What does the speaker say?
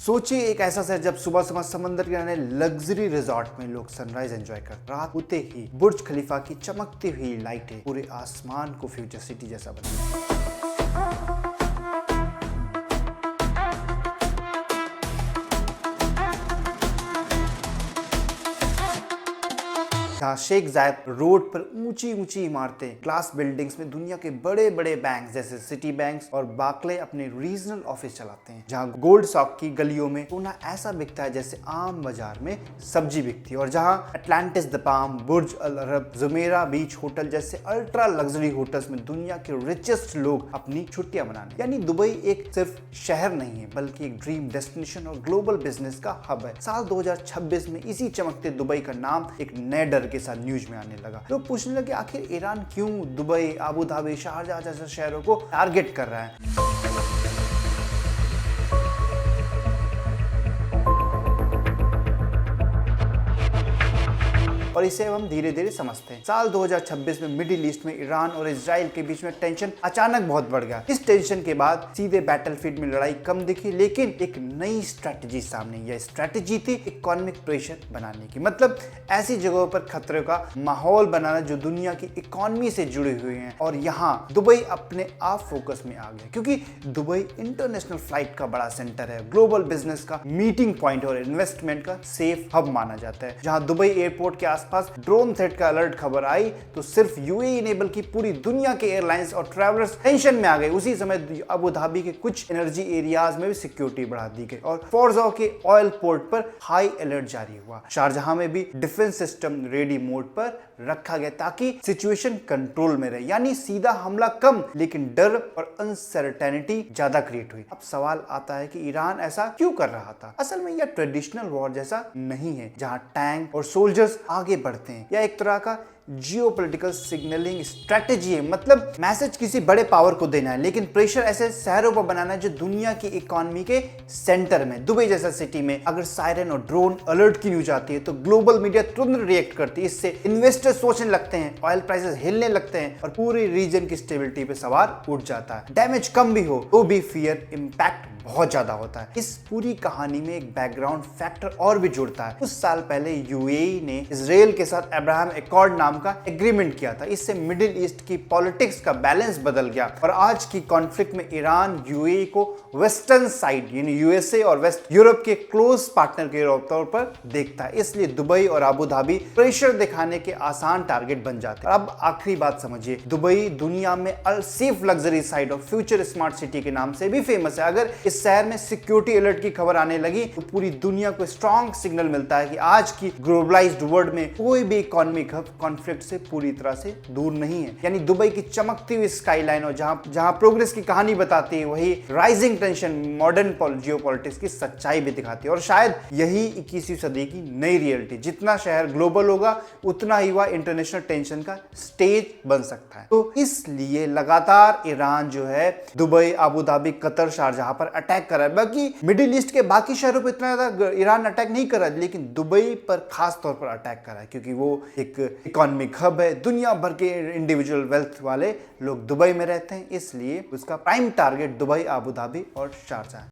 सोचिए एक ऐसा शहर जब सुबह सुबह समंदर किनारे लग्जरी रिजॉर्ट में लोग सनराइज एंजॉय कर, रात होते ही बुर्ज खलीफा की चमकती हुई लाइटें पूरे आसमान को फ्यूचर सिटी जैसा बना। जहाँ शेख जायद रोड पर ऊंची ऊंची इमारतें, ग्लास बिल्डिंग्स में दुनिया के बड़े बड़े बैंक जैसे सिटी बैंक्स और बार्कले अपने रीजनल ऑफिस चलाते हैं। जहाँ गोल्ड सॉक की गलियों में सोना ऐसा बिकता है जैसे आम बाजार में सब्जी बिकती है, और जहाँ Atlantis the Palm, Burj Al Arab, Jumeirah beach hotel जैसे अल्ट्रा लग्जरी होटल्स में दुनिया के रिचेस्ट लोग अपनी छुट्टियां मनाने। यानी दुबई एक सिर्फ शहर नहीं है बल्कि एक ड्रीम डेस्टिनेशन और ग्लोबल बिजनेस का हब है। साल 2026 में इसी चमकते दुबई का नाम एक नए डर के साथ न्यूज में आने लगा। लोग पूछने लगे आखिर ईरान क्यों दुबई, अबू धाबी, शारजाह जैसे शहरों को टारगेट कर रहा है। और इसे हम धीरे धीरे समझते हैं। साल 2026 में मिडिल ईस्ट में ईरान और इजराइल के बीच में टेंशन अचानक बहुत बढ़ गया। इस टेंशन के बाद सीधे बैटलफील्ड में लड़ाई कम दिखी, लेकिन एक नई स्ट्रेटजी सामने। यह स्ट्रेटजी थी इकोनॉमिक प्रेशर बनाने की, मतलब ऐसी जगहों पर खतरे का माहौल बनाना जो दुनिया की इकोनॉमी से जुड़े हुए हैं। और यहाँ दुबई अपने आप फोकस में आ गया, क्योंकि दुबई इंटरनेशनल फ्लाइट का बड़ा सेंटर है, ग्लोबल बिजनेस का मीटिंग पॉइंट और इन्वेस्टमेंट का सेफ हब माना जाता है। जहाँ दुबई एयरपोर्ट के आसपास ड्रोन थ्रेट का अलर्ट खबर आई तो सिर्फ यूएई ने बल्कि पूरी दुनिया के एयरलाइंस और ट्रैवलर्स टेंशन में आ गए। उसी समय अबू धाबी के कुछ एनर्जी एरियाज में भी सिक्योरिटी बढ़ा दी गई और फॉर्जौ के ऑयल पोर्ट पर हाई अलर्ट जारी हुआ। शारजाह में भी डिफेंस सिस्टम रेडी मोड पर रखा गया ताकि सिचुएशन कंट्रोल में रहे। यानी सीधा हमला कम, लेकिन डर और अनसर्टेनिटी ज्यादा क्रिएट हुई। अब सवाल आता है कि ईरान ऐसा क्यों कर रहा था। असल में यह ट्रेडिशनल वॉर जैसा नहीं है जहां टैंक और सोल्जर्स आगे बढ़ते हैं। यह एक तरह का जियोपॉलिटिकल सिग्नलिंग स्ट्रेटेजी है, मतलब मैसेज किसी बड़े पावर को देना है, लेकिन प्रेशर ऐसे शहरों पर बनाना है जो दुनिया की इकोनॉमी के सेंटर में। दुबई जैसा सिटी में अगर सायरन और ड्रोन अलर्ट की न्यूज आती है तो ग्लोबल मीडिया तुरंत रिएक्ट करती है। इससे इन्वेस्टर सोचने लगते हैं, ऑयल प्राइसेस हिलने लगते हैं और पूरी रीजन की स्टेबिलिटी पे सवाल उठ जाता है। डैमेज कम भी हो तो भी फियर इंपैक्ट बहुत ज्यादा होता है। इस पूरी कहानी में एक बैकग्राउंड फैक्टर और भी जुड़ता है। कुछ साल पहले यूएई ने इजराइल के साथ अब्राहम एकॉर्ड नाम का एग्रीमेंट किया था। इससे मिडिल ईस्ट की पॉलिटिक्स का बैलेंस बदल गया और आज की कॉन्फ्लिक्ट में ईरान यूएई को वेस्टर्न साइड यानी यूएसए और वेस्ट यूरोप के क्लोज पार्टनर के तौर पर देखता है। इसलिए दुबई और अबू धाबी प्रेशर दिखाने के आसान टारगेट बन जाते हैं। अब आखिरी बात समझिए, दुबई दुनिया में सेफ लग्जरी साइड और फ्यूचर स्मार्ट सिटी के नाम से भी फेमस है। अगर इस शहर में सिक्योरिटी अलर्ट की खबर आने लगी तो पूरी दुनिया को स्ट्रॉन्ग सिग्नल मिलता है कि आज की ग्लोबलाइज्ड वर्ल्ड में कोई भी इकोनॉमिक हब कॉन्फ्लिक्ट से पूरी तरह से दूर नहीं है। यानी दुबई की चमकती हुई स्काईलाइन और जहां प्रोग्रेस की कहानी बताती है, वही राइजिंग टेंशन मॉडर्न जियोपॉलिटिक्स की सच्चाई भी दिखाती है। और शायद यही 21वीं सदी की नई रियलिटी, जितना शहर ग्लोबल होगा उतना ही वह इंटरनेशनल टेंशन का स्टेज बन सकता है। तो इसलिए लगातार ईरान जो है Dubai, Abu Dhabi, Qatar, Sharjah पर अटैक कर रहा है। बाकी मिडिल ईस्ट के बाकी शहरों पर इतना ज्यादा ईरान अटैक नहीं कर रहा है, लेकिन दुबई पर खास तौर पर अटैक कर रहा है क्योंकि वो एक इकोनॉमिक हब है। दुनिया भर के इंडिविजुअल वेल्थ वाले लोग दुबई में रहते हैं, इसलिए उसका prime target Dubai, Abu Dhabi और शारजाह है।